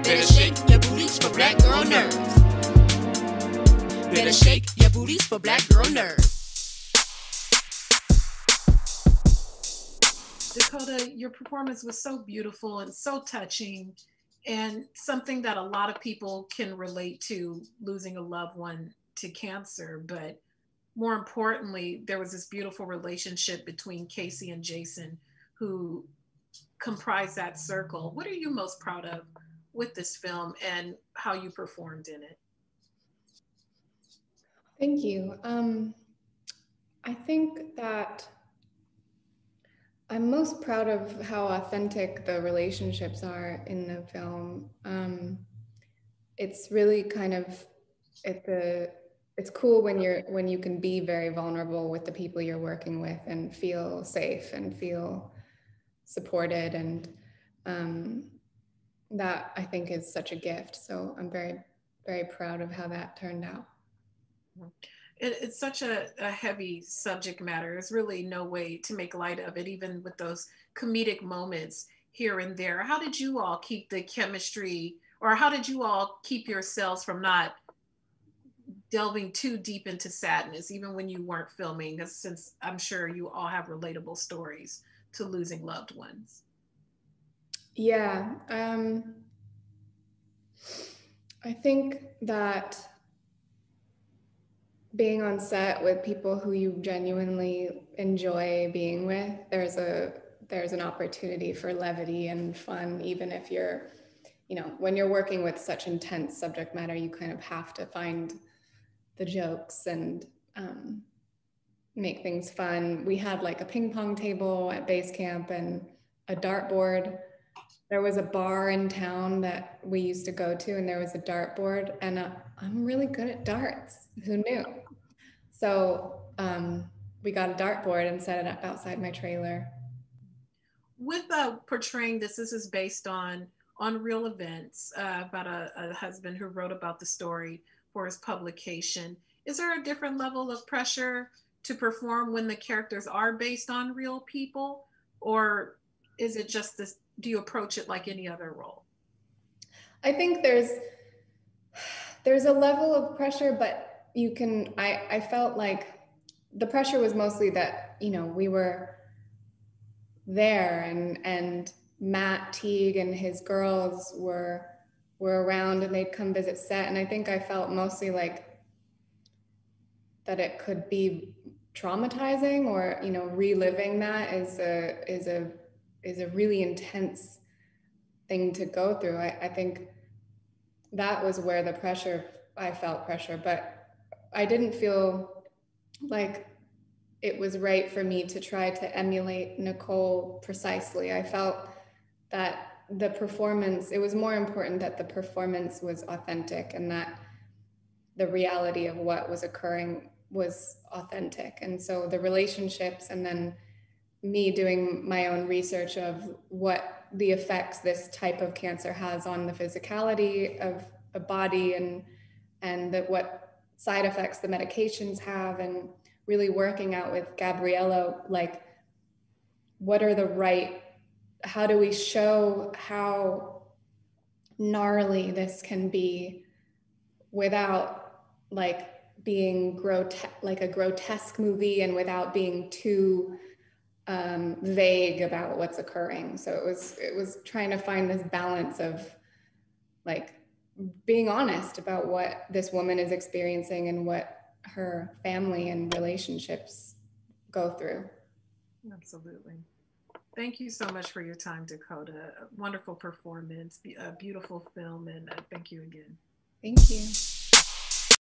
Better shake your booties for black girl nerves. Better shake your booties for black girl nerves. Dakota, your performance was so beautiful and so touching, and something that a lot of people can relate to, losing a loved one to cancer. But more importantly, there was this beautiful relationship between Casey and Jason, who comprise that circle. What are you most proud of with this film and how you performed in it? Thank you. I think that I'm most proud of how authentic the relationships are in the film. It's really kind of it's cool when you can be very vulnerable with the people you're working with and feel safe and feel supported, and that I think is such a gift. So I'm very, very proud of how that turned out. It's such a heavy subject matter. There's really no way to make light of it, even with those comedic moments here and there. How did you all keep the chemistry, or how did you all keep yourselves from not delving too deep into sadness, even when you weren't filming? Since I'm sure you all have relatable stories to losing loved ones. Yeah, I think that being on set with people who you genuinely enjoy being with, there's an opportunity for levity and fun, even if you're, when you're working with such intense subject matter, you kind of have to find the jokes and make things fun. We had like a ping pong table at base camp and a dartboard. There was a bar in town that we used to go to, and there was a dartboard, and I'm really good at darts. Who knew? So we got a dartboard and set it up outside my trailer. With portraying this is based on real events, about a husband who wrote about the story for his publication. Is there a different level of pressure to perform when the characters are based on real people, or is it just this? Do you approach it like any other role? I think there's a level of pressure, but you can. I felt like the pressure was mostly that we were there, and Matt Teague and his girls were around, and they'd come visit set, and I think I felt mostly like that it could be traumatizing, or reliving that is a really intense thing to go through. I think that was where I felt pressure, but I didn't feel like it was right for me to try to emulate Nicole precisely. I felt that it was more important that the performance was authentic, and that the reality of what was occurring was authentic. And so the relationships, and then me doing my own research of what the effects this type of cancer has on the physicality of a body, and what side effects the medications have, and really working out with Gabriella, like how do we show how gnarly this can be without like being like a grotesque movie, and without being too vague about what's occurring. So it was trying to find this balance of like being honest about what this woman is experiencing and what her family and relationships go through. Absolutely. Thank you so much for your time, Dakota. A wonderful performance, a beautiful film, and thank you again. Thank you.